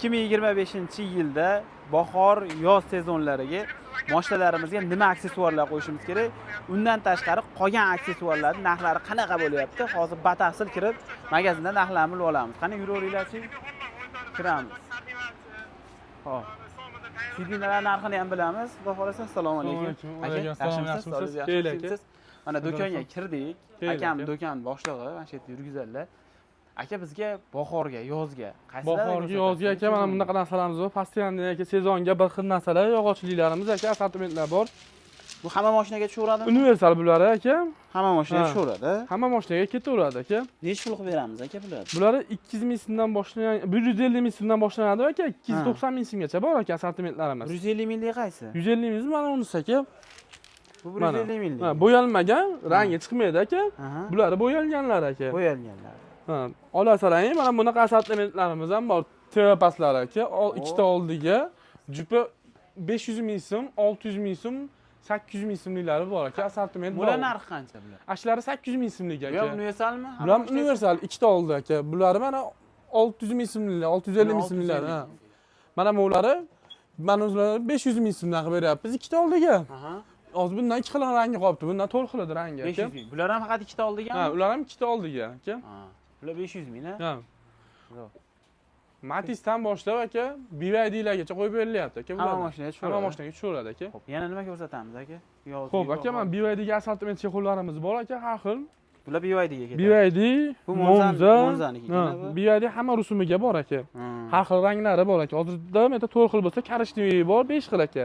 2025-yilda bahor yoz sezonlariga mashinalarimizga nima aksessuarlar qo'yishimiz kerak? Undan tashqari qolgan aksessuarlarning narxlari qanaqa bo'lyapti? Hozir batafsil kirib magazinda narxlarini bilib olamiz. Qani yuraveringlar-chi. Kiramiz. Xo'p. Sidinalar narxini ham bilamiz. Xudo xolasa, assalomu alaykum. Aka, yaxshimisiz? Mana do'konga kirdik. Akam do'kon boshlig'i, mana shu yerda yurgizadilar. Aka bizga bahorga, yozga, bahorga, yozga aka mana bunaqa narsalarimiz bor. Postoyanniy aka sezonga bir xil narsalar, yog'ochliklarimiz aka, assortimentlar bor. Bu hamma mashinaga tushaveradimi? Universal bular aka. Hamma mashinaga tushaveradi. Hamma mashinaga ketaveradi aka. Necha pul qilib beramiz aka bularni? Bular 200 ming so'mdan boshlangan, 150 ming so'mdan boshlanadi aka, 290 ming so'mgacha bor aka assortimentlarimiz. 150 minglik qaysi? 150 ming mana unisi aka. Bu 150 minglik. Ha, bo'yalmagan, rangi chiqmaydi aka. Bular bo'yalganlar aka. Bo'yalganlar. Ha, olasalang mana bunaqa assortimentlarimiz ham bor. Tepaslar aka, ikkita oldiga jupa 500 ming so'm, 600 ming so'm, 800 ming so'mliklari bor aka, assortiment bor. Bular narxi qancha bular? Ashlari 800 ming so'mlik aka. Bu universalmi? Bular universal, ikkita oldi aka. Bular mana 600 ming so'mliklar, 650 ming so'mliklar, ha. Mana bunlari mana o'zlari 500 ming so'mdan qilib beryapmiz ikkita oldiga. Hozir bundan ikki xil rangi qolibdi. Bundan 4 xil rangi aka. 500 ming. Bular ham faqat ikkita oldiga? Ha, ular ham ikkita oldiga aka. Bular 500 ming, ha? Matizdan boshlab aka, BYDlargacha qo'yib berilyapti aka. Hamma mashinaga tushaveradi. Hamma mashinaga tushaveradi aka. Xo'p, yana nima ko'rsatamiz aka? Xo'p aka, mana BYDga assortiment chexollarimiz bor aka, har xil. Bular BYDga ketadi. BYD, bu Monzaniki. BYD hamma rusumiga bor aka. Har xil ranglari bor aka. Hozirda menda 4 xil bo'lsa, korishniy bor, 5 xil aka.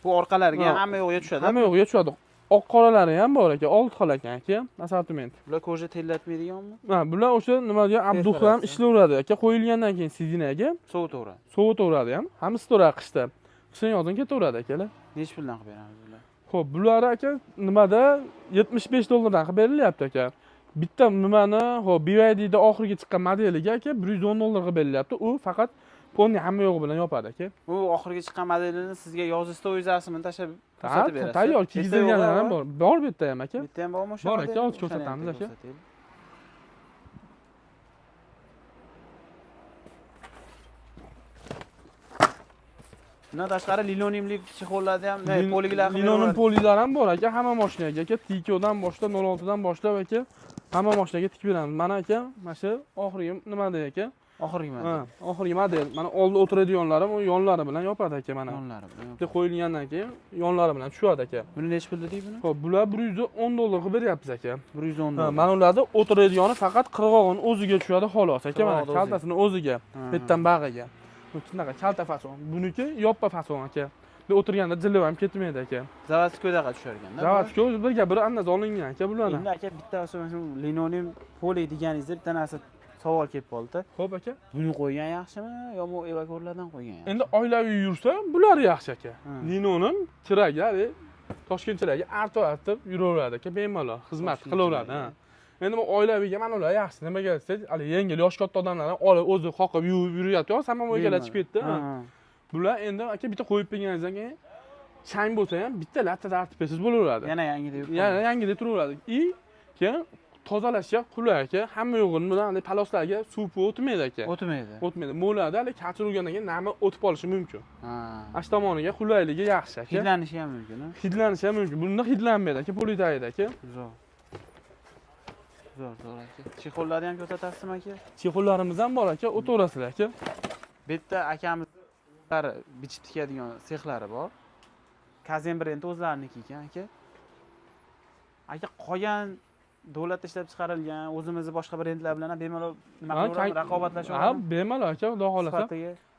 Bu orqalariga hamma yo'g'iga tushadi. Hamma yo'g'iga tushadi. Oq qoralari ham bor aka, 6 xil aka, assortiment. Bular koja tellatmaydiganmi? Ha, bular o'sha nimaga abduxlar ham ishlayveradi aka, qo'yilgandan keyin sidinaga sovutaveradi. Sovutaveradi ham. Hammasi to'g'ri qishda. Qishdan yozdan ketaveradi akalar. Necha puldan qilib beramiz bular? Xo'p, bular aka nimada 75 dollardan qilib berilyapti aka. Bitta nimani, xo'p, BYDda oxirgi chiqqan modeliga aka 110 dollar qilib berilyapti. U faqat ponni hamma yo'g'i bilan yopadi aka. U oxirgi chiqqan modelini sizga yozib sto'yizasini tashlab ko'rsatib berasiz. Tayyor kiyizilganlar ham bor. Bor bu yerda ham aka. Bitta ham bormi o'sha? Bor aka, hozir ko'rsatamiz aka. Bundan tashqari linoleumlik chexollarda ham, poliglar ham. Linoleum polilar ham bor aka, hamma mashinaga aka, Tikodan boshlab 06 dan boshlab aka, hamma mashinaga tikib beramiz. Mana aka, mana shu oxirgi nimada aka? Oxirgi model. Ha, oxirgi model. Mana oldi o'tiradiganlarim u yonlari bilan yopadi aka mana. Yonlari bilan. Bitta qo'yilgandan keyin yonlari bilan tushadi aka. Buni necha pul dedik buni? Xo'p, bular 110 dollar qilib beryapmiz aka. 110 dollar. Ha, mana ularda o'tiradigani faqat qirg'og'in o'ziga tushadi xolos aka, mana kaltasini o'ziga, betdan bag'iga. Shunaqa kalta fason. Buniki yoppa fason aka. Bu o'tirganda jilib ham ketmaydi aka. Zavodskoydaqa tushar ekanda. Zavodskoy birga bir andaz olingan aka bularni. Endi aka bitta shu linoleum poli deganingizda bitta narsa savol kelib qoldi. Xo'p aka. Buni qo'ygan yaxshimi yo bu evakorlardan qo'ygan yaxshimi? Endi oilaviy yursa, bular yaxshi aka. Linoleum chiraga, Toshkent chiragi artib yuraveradi aka, bemalol xizmat qilaveradi. Endi bu oilaviyga mana ular yaxshi. Nimaga desak, hali yengil yosh katta odamlar ham olib o'zi qoqib yuvib yuryapti. Hamma egallachib ketdi. Bular endi aka bitta qo'yib berganingizdan keyin chang bo'lsa ham bitta latta tartibsiz bo'laveradi. Yana yangida yurib. Yana yangida turaveradi. Keyin tozalashga qulay aka. Hamma yo'g'ini bilan paloslarga suv o'tmaydi aka. O'tmaydi. Mo'lada hali kachir urgandan keyin nami o'tib olishi mumkin. Ash tomoniga qulayligi yaxshi aka. Hidlanishi ham mumkin. Hidlanishi ham mumkin. Bunda hidlanmaydi aka, politayida aka. Zo'r aka. Chexollarni ham ko'rsatasizmi aka? Chexollarimiz ham bor aka, o'tirasizlar aka. Bu yerda akamizlar bichib tikadigan sexlari bor. Kazen brendi o'zlariniki ekan aka. Aka qolgan davlatda ishlab chiqarilgan, o'zimizni boshqa brendlar bilan ham bemalol nima qilaveramiz, raqobatlashaveramiz. Ha, bemalol aka, xudo xolasa.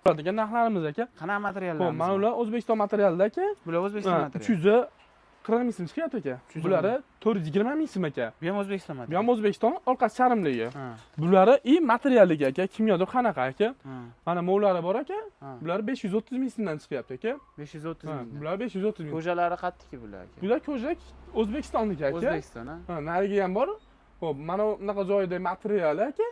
Sifatiga narxlarimiz aka. Qanaqa materiallar? Xo'p, mana ular O'zbekiston materialida aka. Bular O'zbekiston materiali. 340 ming so'm chiqyapti aka. Bulari 420 ming so'm aka. Bu ham O'zbekiston materiali. Bu ham O'zbekiston orqasi charimligi. Bulari materialligi aka, kimyodir qanaqa aka. Mana mo'lari bor aka. Bular 530 ming so'mdan chiqyapti aka. 530 ming. Bular 530 ming. Ko'jalari qattiqki bular aka. Bular ko'jak O'zbekistonniki aka. O'zbekiston, ha. Narigi ham bor. Xo'p, mana bunaqa joyda material aka.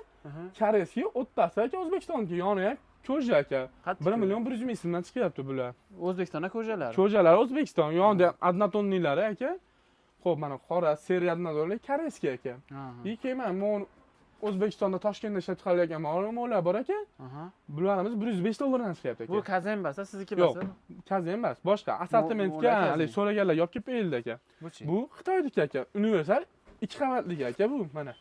Koreyaski o'ttasi aka, O'zbekistonniki yoni aka. Koja aka. 1 million 100 ming so'mdan chiqyapti bular. O'zbekistonda ko'jalari. Ko'jalari O'zbekiston, yonida adnatonnilari aka. Xo'p, mana qora seriya adnatonnlar koreyskiy aka. Keyin mana O'zbekistonda Toshkentda ishlab chiqarilayotgan mo'llar bor ekan. Aha. Bularimiz 105 dollardan chiqyapti Bu aka. kazembasa, sizniki Yo'q, bo'lsa? kazi emas, boshqa assortimentga mo'llar hali kazi. so'raganlar yopib kelib berildi aka. Buchi? Bu Xitoyniki aka, universal 2 qavatli aka bu mana.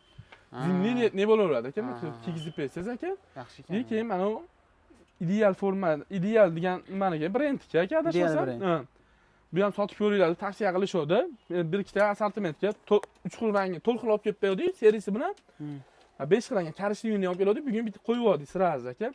Zimli ne bo'laveradi aka, kiygizib bersangiz aka. Yaxshi ekan. Lekin mana u ideal forma, ideal degan nimaniga brendga aka adashmasam. Bu ham sotib ko'ringlar, tavsiya qilishadi. Bir ikkita assortimentga 3 xil rangni to'liq olib kelib berdik serisi bilan. 5 xil rangga korishligini olib keldik. Bugun bitta qo'yib oldik sirasiz aka.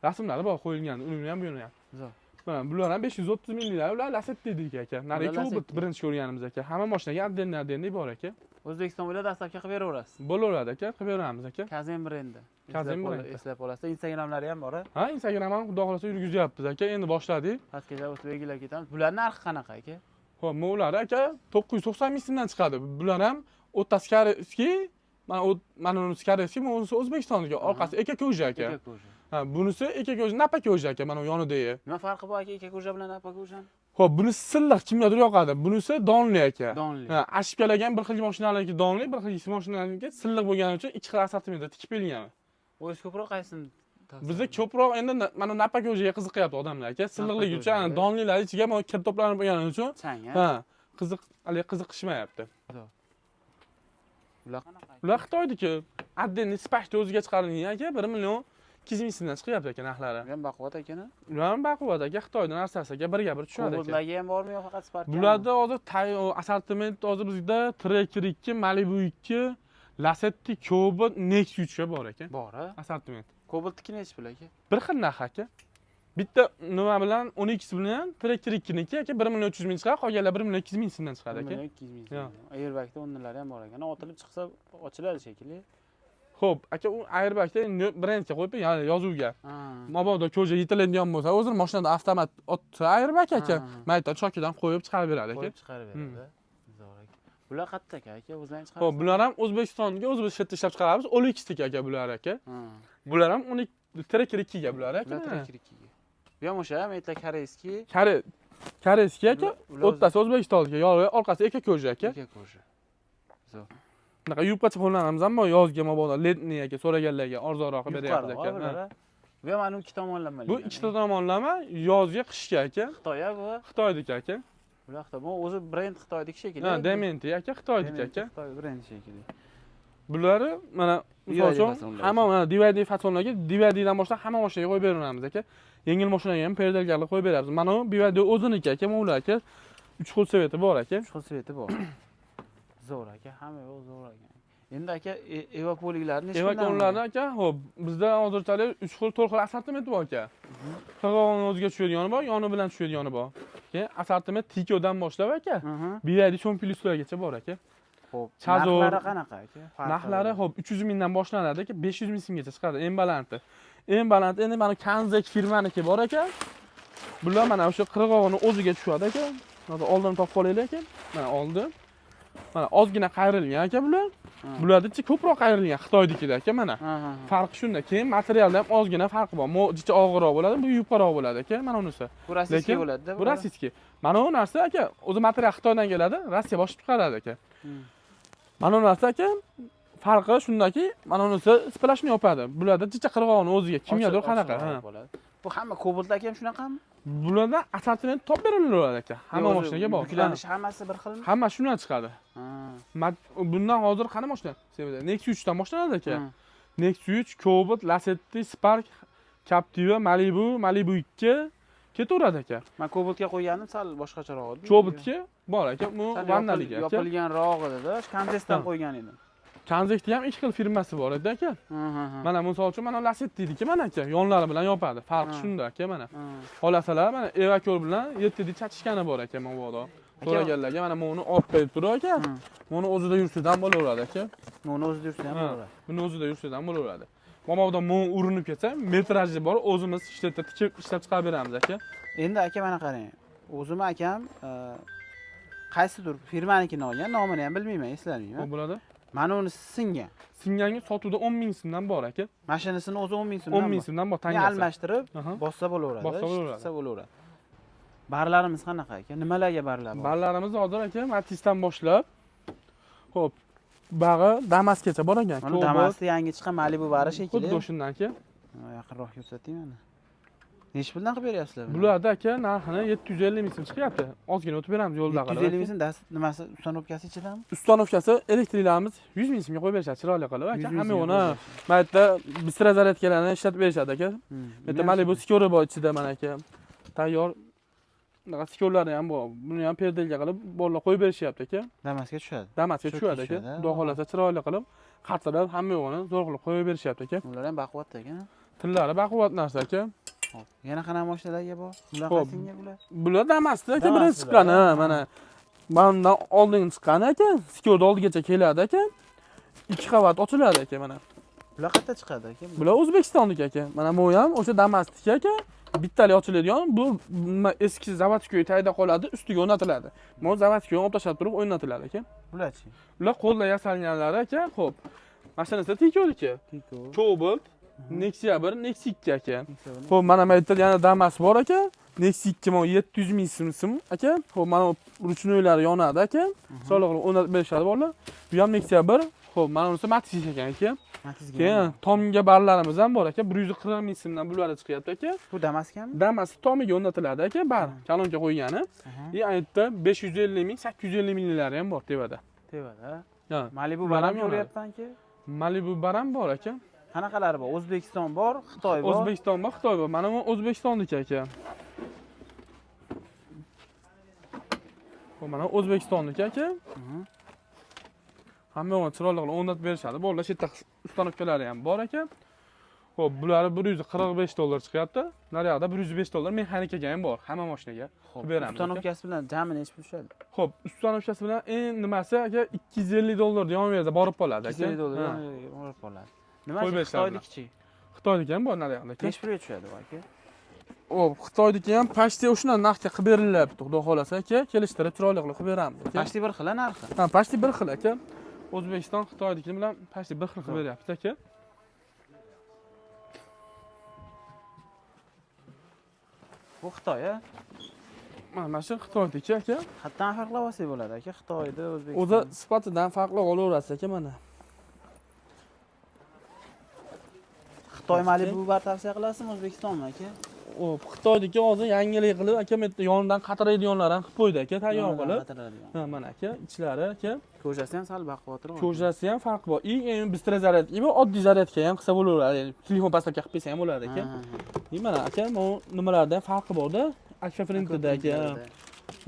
Rasmlari bor qo'yilgan, uni ham buni ham. Zo'r. Mana bular ham 530 millilar, ular lasset dedik aka. Nariga Cobalt birinchi ko'rganimiz aka. Hamma mashinaga adden bor aka. O'zbekiston bo'ylab dastavka qilib beraverasiz. Bo'laveradi aka, qilib beramiz aka. Kazem brendi. Kazem brendi. Eslab olasiz. Instagramlari ham bor. Ha, Instagram ham xudo xolasa yurgizyapmiz aka. Endi boshladik. Pastgacha o'tib belgilab ketamiz. Bular narxi qanaqa aka? Xo'p, bular aka 990 ming so'mdan chiqadi. Bular ham o'rtasi kariski, mana unisi kariski, bunisi O'zbekistonniki, orqasi eka koja aka. Eka koja. Ha, bunisi eka koja, napa koja aka, mana yonidagi. Nima farqi bor aka eka koja bilan napa koja? Xo'p, bunisi silliq, kimgadir yoqadi. Bunisi donli aka. Donli. Ha, ashkalagan bir xil mashinalarniki donli, bir xil mashinalarniki silliq bo'lgani uchun ikki xil assortimentda tikib berilgan. O'zingiz ko'proq qaysini? Bizda ko'proq endi mana napa kojaga qiziqyapti odamlar aka. Silliqligi uchun, donlilar ichiga mana kir to'planib bo'lgani uchun. Ha, qiziqishmayapti. Ular qanaqa? Ular Xitoyniki. Adden Spashda o'ziga chiqarilgan aka, 1 million 200 ming so'mdan chiqyapti aka narxlari. Ham baquvvat ekana. Ular ham baquvvat aka, Xitoydan narsasi aka, birga bir tushadi aka. Cobalt ham bormi yo faqat Spark? Bularda hozir assortiment hozir bizda Tracker 2, Malibu 2, Lacetti, Cobalt, Nexus 3 bor aka. Bor a? Assortiment. Cobaltniki nechi pul aka? Bir xil narx aka. Bitta nima bilan 12 bilan Tracker 2 niki aka 1 million 300 ming chiqadi, qolganlar 1 million 200 ming so'mdan chiqadi aka. 1 million 200 ming so'm. Airbag'da o'rnlari ham bor ekan. Otilib chiqsa ochiladi shekilli. Xo'p, aka u Airbag'da brendga qo'yib, ya'ni yozuvga. Mabodo koja yetiladigan bo'lsa, o'zini mashinada avtomat otsa Airbag aka, mayda chokidan qo'yib chiqarib beradi aka. Qo'yib chiqarib beradi. Zo'r aka. Bular qayerda aka? O'zlaring chiqarasiz? Xo'p, bular ham O'zbekistonga o'zimiz ishlab chiqaramiz. OLX aka bular aka. Bular ham 12 Tracker 2 ga bular aka. Tracker 2 ga. Bu ham o'sha, aytlar koreyskiy. Koreyskiy aka, o'rtasi O'zbekistonniki, orqasi eka koja aka. Eka koja. Zo'r. Bunaqa yubqacha qo'llanamiz, ammo yozga mabodo letniy aka so'raganlarga arzonroq beryapmiz aka. Bu ham aniq ikki tomonlama. Bu ikkita tomonlama yozga qishga aka. Xitoy bu. Xitoyniki aka. Bular Xitoy. Bu o'zi brend Xitoyniki shekilli. Ha, Dementi aka, Xitoyniki aka. Xitoy brend shekilli. Bularni mana misol uchun hamma mana DVD fasonlarga DVD dan boshlab hamma mashinaga qo'yib beramiz aka. Yengil mashinaga ham perdelgarlik qo'yib beramiz. Mana bu DVD o'ziniki aka, mana ular aka 3 xil sveti bor aka. 3 xil sveti bor. Zo'r aka, hamma yo'q zo'r aka. Endi aka evapoliklarni necha kundan? Evapoliklarni aka, xo'p, bizda hozirchalik 3 xil, 4 xil assortiment bor aka. Qirg'og'ini o'ziga tushadigan bor, yoni bilan tushadigan bor. Keyin assortiment Tikodan boshlab aka, BYD Chompluslargacha bor aka. Xo'p, narxlari qanaqa aka? Narxlari xo'p 300 mingdan boshlanadi aka, 500 ming so'mgacha chiqadi eng balanti. Eng baland endi mana Kanzek firmaniki bor aka. Bular mana o'sha qirg'og'ini o'ziga tushadi aka. Hozir oldin topib olaylik aka. Mana oldin. Mana ozgina qayrilgan aka bular. Bulardachi ko'proq qayrilgan Xitoydikida aka mana. Farqi shunda. Keyin materialda ham ozgina farqi bor. Mo'jicha og'irroq bo'ladi, bu yupqaroq bo'ladi aka, mana unisi. Bu rossiyskiy bo'ladi-da. Bu rossiyskiy. Mana bu narsa aka, o'zi material Xitoydan keladi, Rossiya bosib chiqaradi aka. Mana bu narsa aka, farqi shundaki, mana unisi splashni yopadi. Bularda jicha qirg'og'ini o'ziga kimgadir qanaqa. Bu hamma Cobaltlar ham shunaqami? Bularda assortiment top berilaveradi aka. Hamma mashinaga bor. Yuklanish hammasi bir xilmi? Hamma shundan chiqadi. Bundan hozir qani mashina? Nexus 3 dan boshlanadi aka. Nexus 3, Cobalt, Lacetti, Spark, Captiva, Malibu 2 ketaveradi aka. Men Cobaltga qo'yganim sal boshqacharoq edi. Cobaltga bor aka, bu vannaligi aka. Yopilganroq edi-da, Kanzesdan qo'ygan edim. Kanzekda ham ikki xil firmasi bor edi aka. Mana misol uchun mana Lacetti dediki mana aka, yonlari bilan yopadi. Farqi shunda aka mana. Xolasalar mana Evacor bilan 7 da chatishgani bor aka mabodo. So'raganlarga mana buni olib berib turib aka. Buni o'zida yursidan bo'laveradi aka. Buni o'zida yursidan bo'laveradi. Buni o'zida yursidan bo'laveradi. Mabodo bu urinib ketsa, metraji bor, o'zimiz tikib ishlab chiqarib beramiz aka. Endi aka mana qarang. O'zim akam qaysidir firmanikini olgan, nomini ham bilmayman, eslamayman. Bu bo'ladi. Mana uni singan. Singanga sotuvda 10 ming so'mdan bor aka. Mashinasini o'zi 10 ming so'mdan. 10 ming so'mdan bor tangasi. Almashtirib, bossa bo'laveradi. Bossa bo'laveradi. Barlarimiz qanaqa aka? Nimalarga barlar bor? Barlarimiz hozir aka Matizdan boshlab. Xo'p. bag'i Damasgacha bor ekan. Mana Damas'da yangi chiqqan Malibu bari shekilli. Xuddi shundan aka. Yaqinroq ko'rsataymi mana. Necha puldan qilib beryapsizlar? Bularda aka narxini 750 ming so'm chiqyapti. Ozgina o'tib beramiz yo'lda qilib. 750 ming so'm nimasi ustanovkasi ichidami? Ustanovkasi elektriklarimiz 100 ming so'mga qo'yib berishadi chiroyli qilib aka. 100 ming Hamma so'mga uni qo'yib bu yerda bistra zaryadkalarni ishlatib berishadi aka. Bu yerda Malibu skori bor ichida mana aka. Tayyor bunaqa skorlari ham bor. Buni ham perdelga qilib bolalar qo'yib berishyapti aka. Damasga tushadi. Damasga tushadi aka. Xudo xolasa chiroyli qilib qatirib hamma yo'g'ini zo'r qilib qo'yib berishyapti aka. Ular ham baquvvat ekan. Tillari baquvvat narsa aka. Xo'p. Yana qanaqa mashinalarga bor? Bular Xo'p. qaysinga bular? Bular Damasda aka birinchi chiqqani mana. Bundan oldin chiqqani aka. Skorda oldigacha keladi aka. 2 qavat ochiladi aka mana. Bular qayerda chiqadi aka? Bular O'zbekistonniki aka. Mana bu ham o'sha Damasniki aka. Bittali ochiladigan, bu eski zavodskoy tayda qoladi, ustiga o'rnatiladi. Bu zavodskoy olib tashlab turib o'rnatiladi aka. Bularchi? Ular qo'lda yasalganlari aka, xo'p. Mashinasida Tiko'niki. Cobalt, Nexia 1, Nexia 2 aka. Xo'p, mana bu yerda yana Damas bor aka. Nexia 2 700 ming so'm aka. Xo'p, mana ruchnoylari yonadi aka. Soliq o'rnatib berishadi bolalar. Bu ham Nexia 1. Xo'p, mana bunisi Matiz ekan aka. Keyin Tomga barlarimiz ham bor aka. 140 ming so'mdan bular chiqyapti aka. Bu Damaskanmi? Damas Tomiga o'rnatiladi aka, bar. Kalonga qo'ygani. Bu yerda 550 ming, 850 minglari ham bor tevada. Tevada. Ha. Malibu baram ko'ryapman-ki. Malibu baram bor aka. Qanaqalari bor? O'zbekiston bor, Xitoy bor. O'zbekiston bor, Xitoy bor. Mana bu O'zbekistonniki aka. Bu mana O'zbekistonniki aka. Hamma yo'g'ini chiroyli qilib o'rnatib berishadi. Bolalar chetda ustanovkalari ham bor aka. Xo'p, bular 145 dollar chiqyapti. Naryoqda 105 dollar mexanikaga ham bor, hamma mashinaga. Xo'p, beramiz. ustanovkasi bilan jami necha pul tushadi? Xo'p, ustanovkasi bilan eng nimasi aka 250 dollar yon yerda borib qoladi aka. 250 dollar borib qoladi. Nima Qo'yib berishadi. Xitoynikichi? Xitoyniki ham bor naryoqda aka. Necha pulga tushadi bu aka? Xo'p, Xitoyniki ham pashti o'shuna narxga qilib berilyapti, xudo xolasa aka. Kelishtirib chiroyli qilib beramiz aka. Pashti bir xil narxi. Ha, pashti bir xil aka. O'zbekiston Xitoyniki bilan pashti bir xil qilib beryapti aka. Bu Xitoy a? Mana shu Xitoyniki aka. Xatdan farqlab olsak bo'ladi aka, Xitoyda, O'zbekiston. O'zi sifatidan farqli olaverasiz aka mana. Xitoy Malibu bar tavsiya qilasizmi, O'zbekistonmi aka? Xo'p, Xitoyniki hozir yangilik qilib aka yonidan qatiradiganlar ham qilib qo'ydi aka, tayyor qilib. Ha, mana aka, ichlari aka. Ko'jasi ham sal baquvvatroq. Ko'jasi ham farqi bor. Eng bistra zaryadka, bu oddiy zaryadka ham qilsa bo'laveradi. Telefon pastga qilib qo'ysa ham bo'ladi aka. Mana aka, bu nimalarda ham farqi bor-da. Akfa printida aka.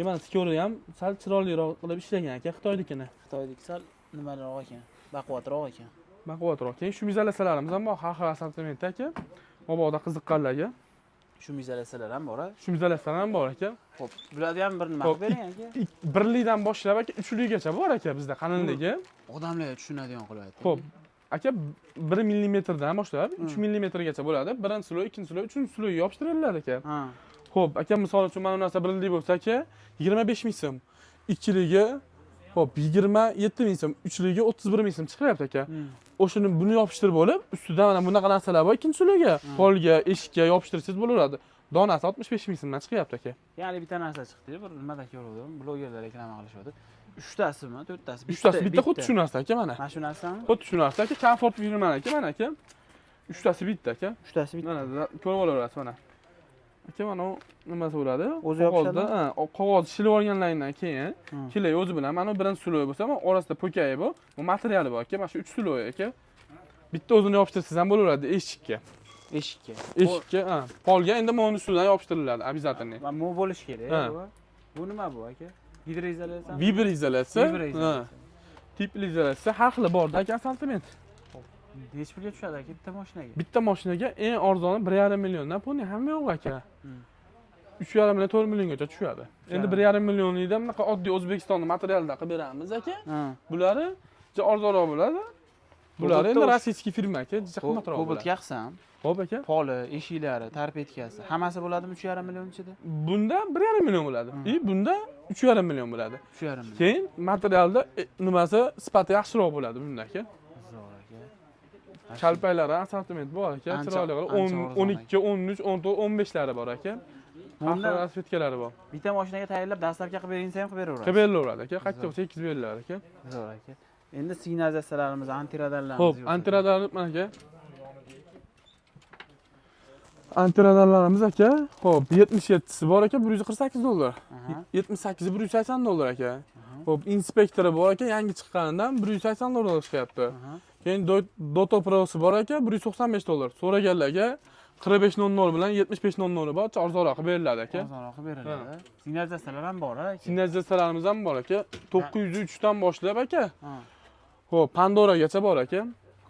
Mana skori ham sal chiroyliroq qilib ishlagan aka Xitoynikini. Xitoyniki sal nimaroq ekan, baquvvatroq ekan. Baquvvatroq. Keyin shumizalasalarimiz ham bor, har assortimentda aka. Mabodo qiziqqanlarga. Shumizalasalar ham bor-a? Shumizalasalar ham bor aka. Xo'p, bularga ham bir nima qilib bering aka. 1likdan boshlab aka 3likgacha bor aka bizda qalinligi. Odamlar tushunadigan qilib ayting. Xo'p, aka 1 millimetrdan boshlab 3 millimetrgacha bo'ladi. Birinchi sloj, ikkinchi sloj, uchinchi slojga yopishtiriladi aka. Ha. Xo'p, aka misol uchun mana bu narsa 1lik bo'lsa aka 25 ming so'm. Ikkiligi xo'p 27 ming so'm, uchligi 31 ming so'm chiqyapti aka. O'shini buni yopishtirib bo'lib, ustidan mana bunaqa narsalar bor ikkinchi slojga, polga, eshikka yopishtirsangiz bo'laveradi. Donasi 65 ming so'mdan chiqyapti aka. Ya'ni bitta narsa chiqdi, bir nimada ko'rdim, blogerlar reklama qilishyapti. 3tasimi, 4tasi? 3tasi bitta xuddi shu narsa aka mana. Mana shu narsami? Xuddi shu narsa aka, komfort firmani aka, mana aka. 3tasi bitta aka. 3tasi bitta. Mana ko'rib olaverasiz mana. Aka mana nimasi bo'ladi? O'zi yopishadi. Ha, qog'oz shilib olganlaridan keyin kelay o'zi bilan mana birinchi sloj bo'lsa, mana orasida po'kayi bor. Bu materiali bor aka, mana shu 3 sloj aka. Bitta o'zini yopishtirsangiz ham bo'laveradi eshikka. Eshikka. Eshikka, ha. Polga endi mana ustidan yopishtiriladi, обязательно. Va bu bo'lish kerak bu. Bu nima bu aka? Gidroizolyatsiya? Vibroizolyatsiya. Ha. Tipli izolyatsiya har xili bor-da aka, assortiment. Necha pulga tushadi aka bitta mashinaga? Bitta mashinaga eng arzoni 1,5 milliondan pulni hamma yo'q aka. 3,5 million 4 milliongacha tushadi. Endi 1,5 millionlikda bunaqa oddiy O'zbekistonning materialida qilib beramiz aka. Bulari arzonroq bo'ladi. Bular endi rossiyskiy firma aka, juda qimmatroq bo'ladi. Kobaltga qilsam, xo'p aka. Poli, eshiklari, tarpetkasi, hammasi bo'ladimi 3,5 million ichida? Bunda 1,5 million bo'ladi. Bunda 3,5 million bo'ladi. 3,5 million. Keyin materialda nimasi sifati yaxshiroq bo'ladi bunda aka. Zo'r aka. Kalpaylari assortiment bor aka, chiroyli qilib 12, 13, 14, 15lari bor aka. Bunda rasvetkalari bor. Bitta mashinaga tayyorlab dastlabki qilib beringsa ham qilib beraverasiz. Qilib beraveradi aka, qattiq 8 beriladi aka. Zo'r aka. Endi signalizatsiyalarimiz, antiradarlarimiz. Xo'p, antiradarlar mana aka. Antiradarlarimiz aka. Xo'p, 77si bor aka, $148. 78i $180 aka. Xo'p, inspektori bor aka, yangi chiqqanidan $180 chiqyapti. Keyin Doto Pro'si bor aka, $195. So'raganlarga 4500 bilan 7500 bor, arzonroq beriladi aka. Arzonroq beriladi. Signalizatsiyalar ham bor, aka. Signalizatsiyalarimiz ham bor aka. 903 dan boshlab aka. Xo'p, Pandoragacha bor aka.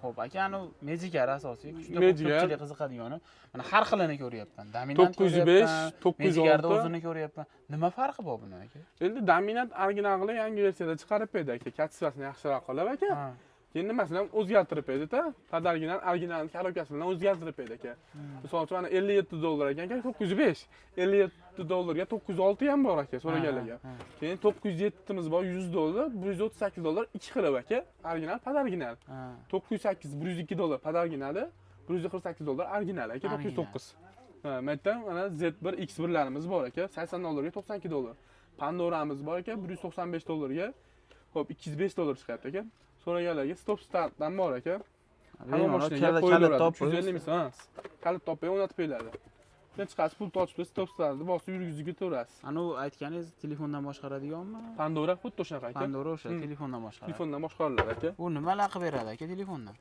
Xo'p, aka, anu Magicar asosiy, Magicar. ko'pchilik qiziqadigani. Mana har xilini ko'ryapman. Dominant 905, 906. Magicarda o'zini ko'ryapman. Nima farqi bor buni, aka? Endi dominant originalni yangi versiyada chiqarib berdi aka. Katsivasini yaxshiroq qilib aka. Keyin masalan o'zgartirib berdi-da. Padargidan original korobkasini o'zgartirib berdi aka. Misol uchun mana $57 ekan, 905. $57ga 906 ham bor aka, so'raganlarga. Keyin 907 bor, $100, $138 ikki xil aka. Original, padarginal. 908 $102 padarginali, $148 original aka, 909. Ha, mendan mana Z1 X1larimiz bor aka, $80ga $92. Pandoramiz bor aka, $195ga. Xo'p, $205 chiqyapti aka. So'raganlarga stop startdan bor aka. Hamma mashinaga qo'yiladi. 350 ming so'm. Kalit topib o'rnatib qo'yiladi. Keyin chiqasiz, pul tortib stop startni bosib yurgizib ketaverasiz. Anu aytganingiz telefondan boshqaradiganmi? Pandora xuddi o'shaqa aka. Pandora o'sha telefondan boshqaradi. Telefondan boshqariladi aka. U nimalar qilib beradi aka telefondan?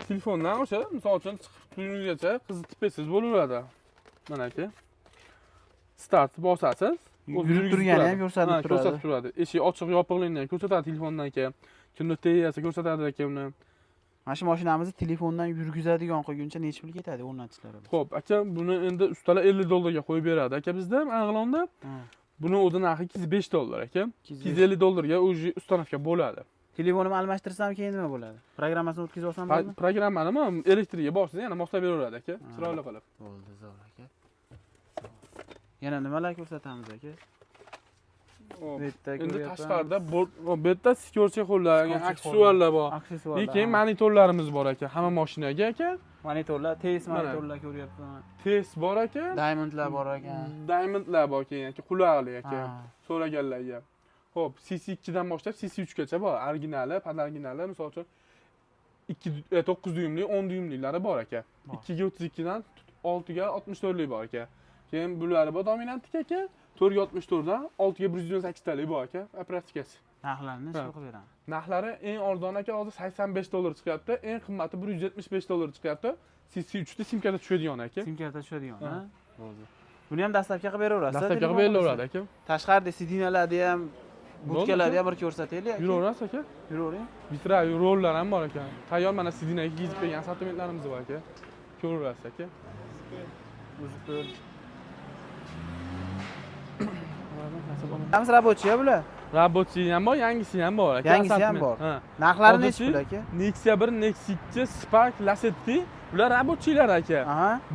Telefondan o'sha, misol uchun chiqib kungacha qizitib bersangiz bo'laveradi. Mana aka. Start bosasiz, yurib turgani ham ko'rsatib turadi. Ko'rsatib turadi. Eshik ochiq yopiqligini ham ko'rsatadi telefondan aka. Kimni teyasi ko'rsatadi aka uni. Mana shu mashinamizni telefondan yurgizadigan qilguncha necha pul ketadi o'rnatishlari? Xo'p, aka, buni endi ustalar $50 ga qo'yib beradi aka bizda Anglonda. Buni o'zi narxi $205 aka. $250 ga o'zi ustanovka bo'ladi. Telefonimni almashtirsam keyin nima bo'ladi? Programmasini o'tkazib olsam bo'ladimi? Programmani elektriga borsiz, yana moslab beraveradi aka. Chiroyli qilib. Bo'ldi, zo'r aka. Yana nimalar ko'rsatamiz aka? Endi tashqarida bu yerda skorcha qo'llar, aksessuarlar bor. Lekin monitorlarimiz bor aka, hamma mashinaga aka. Monitorlar, TS monitorlar ko'ryapman. TS bor aka. Diamondlar bor aka. Diamondlar bor keyin aka, quloqli aka. So'raganlarga. Xo'p, CC2 dan boshlab CC3 gacha bor. Originali, padarginali, misol uchun 9 dyumli, 10 dyumlilari bor aka. 2 ga 32 dan 6 ga 64 lik bor aka. Keyin bular bor dominantlik aka. 4 ga 64 dan 6 ga 128 talik bor aka, operatikasi. Narxlarini nechta qilib beraman? Narxlari eng arzon aka hozir $85 chiqyapti, eng qimmati $175 chiqyapti. CC3 da simkada tushadigan aka. Simkada tushadigan, ha? Bo'ldi. Buni ham dastlabki qilib beraverasiz. Dastlabki qilib beraveradi aka. Tashqarida sidinalarni ham, budkalarni ham bir ko'rsataylik aka. Yuraverasiz aka. Yuravering. Vitra rollar ham bor aka. Tayyor mana sidinaga kiyib bergan assortimentlarimiz bor aka. Ko'raverasiz aka. Uzib Hamsi rабочий bular? Rабочий ham bor, yangisi ham bor aka. Yangisi ham bor. Narxlari necha pul aka? Nexia 1, Nexia 2, Spark, Lacetti bular rабочийlar aka.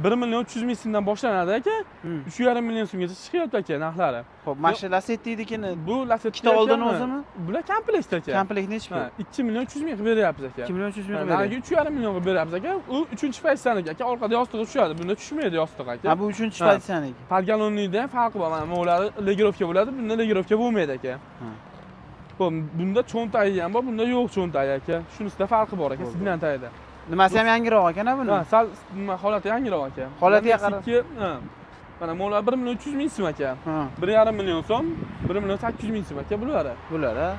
1.300.000 so'mdan boshlanadi aka. 3.5 million so'mgacha chiqyapti aka narxlari. Xo'p, mana shu Lacetti'nikini bu Lacetti ikkita oldin o'zimi? Bular komplekt aka. Komplekt necha pul? 2.300.000 qilib beryapmiz aka. 2.300.000 qilib beryapmiz. 3.5 million qilib beryapmiz aka. U 3-pozitsiyadagi aka, orqada yostiq tushadi. Bunda tushmaydi yostiq aka. Ha, bu 3-pozitsiyadagi. Podgalonlikda ham farqi bor. Mana bular legirovka bo'ladi, bunda legirovka bo'lmaydi aka. Xo'p, bunda cho'ntagi ham bor, bunda yo'q cho'ntagi aka. Shunisida farqi bor aka, signantayda. Nimasi ham yangiroq ekan-a buni? Ha, sal holati yangiroq aka. Holatiga qarab. Mana mo'lar 1.300.000 so'm aka. 1.5 million so'm, 1.800.000 so'm aka bular. Bular, ha?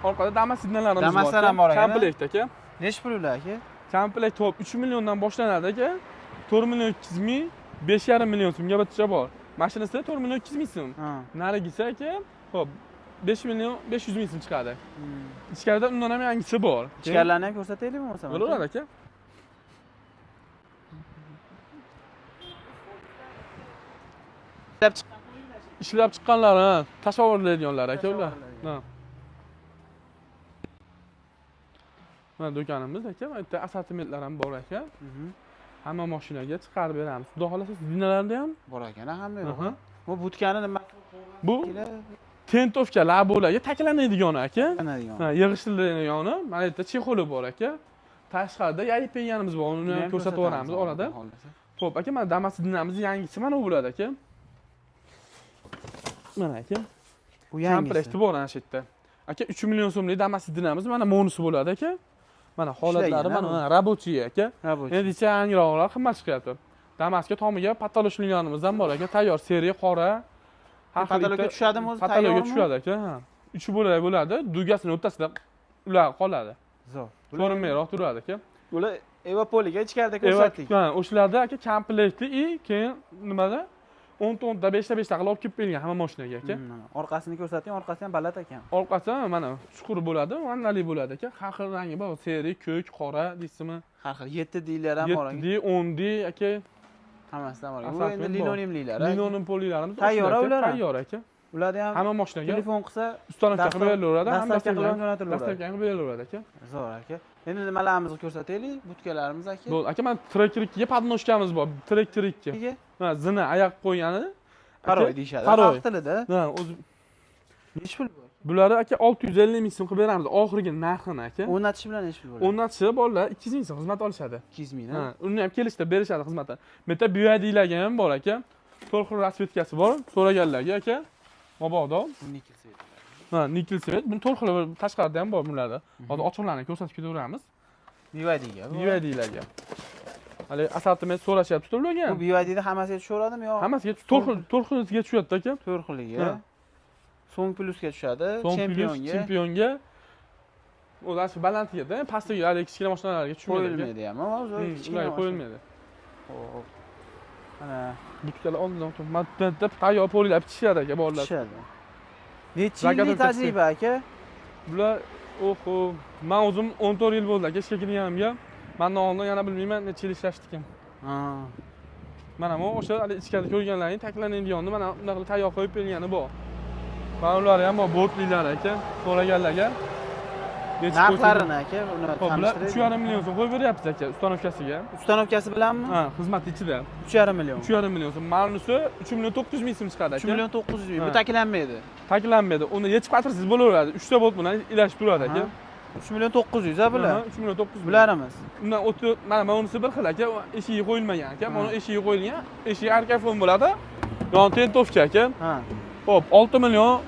Orqada damas signallarimiz bor. Damaslar ham bor aka. Komplekt aka. Necha pul ular aka? Komplekt top 3 milliondan boshlanadi aka. 4.200.000, 5.5 million so'mga bitcha bor. Mashinasida 4.200.000 so'm. Narigisi aka, xo'p, 5 million 500.000 so'm chiqadi. Ichkarida undan ham yangisi bor. Ichkarilarni ham ko'rsataylikmi bo'lmasa? Bo'laveradi aka. Ishlab chiqqanlari, tasavvurlaydiganlar aka ular. Mana do'konimiz aka, bu yerda assortimentlar ham bor aka. Hamma mashinaga chiqarib beramiz. Xudo xolasa zinalarda ham bor ekan, hamma yo'q. Bu budkani nima? Bu tentovka labolarga taklanadigan aka. Ha, yig'ishtiriladigan. Mana yerda chexoli bor aka. Tashqarida yayib berganimiz bor, uni ham ko'rsatib beramiz orada. Xo'p, aka, mana damas dinamiz yangisi mana bu bo'ladi aka. Mana aka. Bu yangisi. Komplekti bor ana shu yerda. aka 3 million so'mlik Damas dinamiz mana monusi bo'ladi aka. Mana holatlari Ishlagan, mana rabochiy aka. Rabochiy. Endi yangroqlar qimmat chiqyapti. Damasga tomiga patoloshlanganimiz ham bor aka, tayyor seriya qora. Patologga tushadimi o'zi? Patologga tushadi aka. Ha. 3 bo'lak bo'ladi, dugasini o'rtasida ular qoladi. Zo'r. Ko'rinmayroq turadi aka. Bular Evapoliga ichkarida ko'rsatdik. Ha, o'shalarda aka komplektli keyin nimada 10 ta 5 ta qilib olib kelib bergan hamma mashinaga aka. Orqasini ko'rsating, orqasi ham baland ekan. Orqasi mana chuqur bo'ladi, vannali bo'ladi aka. Har xil rangi bor, seriya, ko'k, qora deysizmi? Har xil 7 diylar ham bor. 7 10 di aka. Hammasidan bor. Bu endi linoleumlilar. Linoleum polilarimiz tayyor ular. Tayyor aka. Ularni ham hamma mashinaga telefon qilsa ustanovka qilib berilaveradi, dastavka qilib jo'natilaveradi. Dastavka qilib berilaveradi aka. Zo'r aka. Endi nimalarimizni ko'rsataylik, butkalarimiz aka. Bo'ldi aka, men Tracker 2 ga podnoshkamiz bor. Tracker 2. Ha, zina oyoq qo'ygani. Paroy deyshadi. Xalq tilida. Ha, o'zi nechi pul bu? Bularni aka 650 ming so'm qilib beramiz. Oxirgi narxini aka. O'rnatish bilan nechi pul bo'ladi? O'rnatishi bolalar 200 ming so'm xizmat olishadi. 200 ming, ha. Uni ham kelishda berishadi xizmatni. Meta BYD-larga ham bor aka. To'liq rasvetkasi bor. So'raganlarga aka. Mabodo. Nikel svet. Ha, nikel svet. Buni to'liq tashqarida ham bor bularda. Hozir ochiqlarni ko'rsatib ketaveramiz. BYD-ga. BYD-larga. Hali assortiment so'rashyapti ularga. Bu BYD-da hammasiga tushaveradimi yo? Hammasiga to'liq xilga tushyapti aka. 4 xiliga. So'ng plusga tushadi, chempionga. O'zi shu balandligida, pastga hali kichkina mashinalarga tushmaydi. Qo'yilmaydi ham, o'zi kichkina qo'yilmaydi. Xo'p. Mana butkalar oldindan matnda tayyor polilar bitishadi aka bolalar. Bitishadi. Necha yillik tajriba aka? Bular oho, men o'zim 14 yil bo'ldi aka ishga kirganimga. Mendan oldin yana bilmayman necha yil ishlashdik. Ha. Mana bu o'sha hali ichkarida ko'rganlaring taklanadiganni mana bunaqa tayyor qo'yib bergani bor. Mana ular ham bor botlilar aka, so'raganlarga. Narxlarini aka, uni tanishtiring. 3,5 million so'm qo'yib beryapsiz aka ustanovkasiga. Ustanovkasi bilanmi? Ha, xizmat ichida. 3,5 million. 3,5 million so'm. Manusi 3 million 900 ming so'm chiqadi aka. 3 million 900 ming. Bu taklanmaydi. Taklanmaydi. Uni yechib qatirsiz bo'laveradi. 3 ta bolt bilan ilashib turadi aka. 3 million 900 a bular. 3 million 900. Bularimiz. Undan o'tib, mana bunisi bir xil aka, eshigi qo'yilmagan aka. Mana eshigi qo'yilgan. Eshigi arkafon bo'ladi. Yon tentovka aka. Ha. Xo'p, 6 million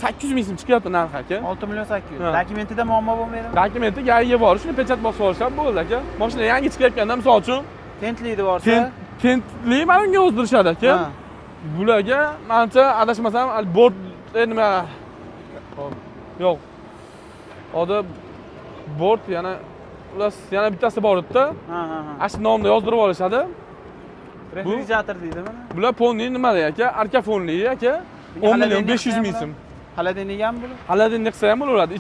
800 ming so'm chiqyapti narxi aka. 6 million 800. Dokumentida muammo bo'lmaydimi? Dokumenti gayiga bor, shuni pechat bosib olishab bo'ldi aka. Mashina yangi chiqayotganda, misol uchun, tentligi borsa, tentli mana unga o'zdirishadi aka. Bularga menimcha adashmasam, bort nima? Xo'p, yo'q. Hozir bort yana bittasi bor edi-da. Ha. Ash nomda yozdirib olishadi. Refrigerator deydimi? Bular fonli nima aka? Arkafonli aka. 10 million 500 ming so'm. Xolodilnik ham bular? Xolodilnik qilsa ham bo'laveradi.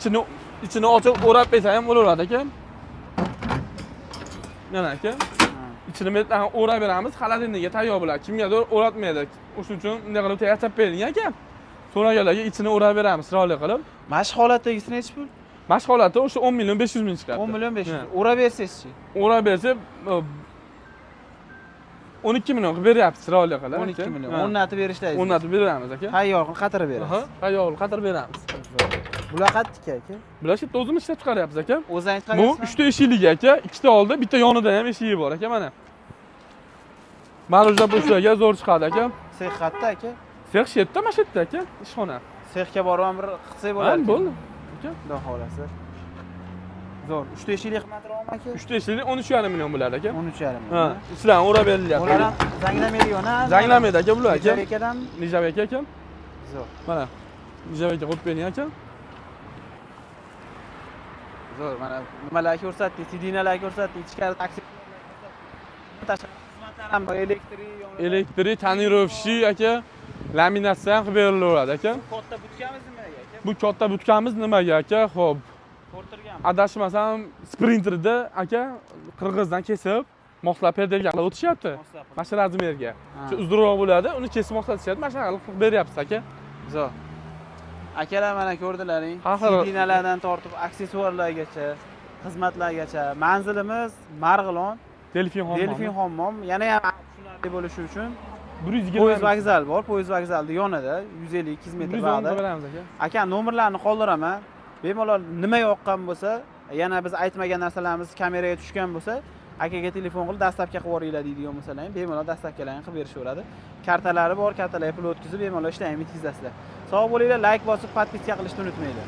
Ichini ochib o'rab bersa ham bo'laveradi aka. Mana aka. Ichini metdan o'rab beramiz, xolodilnikga tayyor bo'ladi. Kimgadir o'ratmaydi. O'shuning uchun bunday qilib tayyorlab bering aka. So'raganlarga ichini o'rab beramiz, chiroyli qilib. Mashq holatdagisi nechi pul? Mashq holati o'sha 10 million 500 ming chiqadi. 10 million 500. O'rab bersangiz-chi? O'rab bersa 12 million qilib beryapsiz, chiroyli qilib. 12 million. O'rnatib berishlaysiz. O'rnatib beramiz aka. Tayyor qilib qatirib berasiz. Tayyor qilib qatirib beramiz. Bular qattiq aka. Bular shu yerda o'zimiz ishlab chiqaryapmiz aka. O'zingiz Bu 3 ta eshikli aka, 2 ta oldi, bitta yonida ham eshigi bor aka mana. Marujda bo'lsaga zo'r chiqadi aka. Sex qayerda aka? Sex shu yerda, mana shu yerda aka, ishxona. Sexga borib ham bir qilsak bo'ladi. Bo'ldi. Aka, xudo xolasa. Zo'r. 3 ta eshikli qimmatroqmi aka? 3 ta eshikli 13,5 million bo'ladi aka. 13,5 million. Ha, ishlarni o'rab berilyapti. Ular ham zanglamaydi-yona. Zanglamaydi aka bular aka. Nijabekadan. Nijabeka aka. Zo'r. Mana. Nijabeka qo'yib bering aka. Zo'r, mana nimalar ko'rsatdik, sidinalar ko'rsatdik, ichkari taksi. Tashqari xizmatlar ham bor, elektrik, tonirovshi aka, laminatsiya ham qilib berilaveradi aka. Katta butkamiz nimaga aka? Bu katta butkamiz nimaga aka? Xo'p. Portirganmi? Adashmasam Sprinterda aka qirg'izdan kesib, moslab perdelga qilib o'tishyapti. Mana shu razmerga. Shu uzunroq bo'ladi, uni kesib moslatishadi, mana shunaqa qilib beryapsiz aka. Zo'r. Akalar mana ko'rdilaring. Sidinalardan tortib aksessuarlargacha, xizmatlargacha. Manzilimiz Marg'ilon, Delfin Hammom. Yana ham tushunarli bo'lishi uchun 120 poyezd vokzal bor, poyezd vokzalning yonida 150-200 metr bag'da. Aka, nomerlarni qoldiraman. Bemalol nima yoqqan bo'lsa, yana biz aytmagan narsalarimiz kameraga tushgan bo'lsa, akaga telefon qilib dastavka qilib yuboringlar deydigan bo'lsalar, bemalol dastavkalarni qilib berishaveradi. Kartalari bor, kartalarga pul o'tkazib bemalol ishlaymiz, bitkazasizlar. Sog' bo'linglar, like bosib, podpiska qilishni unutmanglar.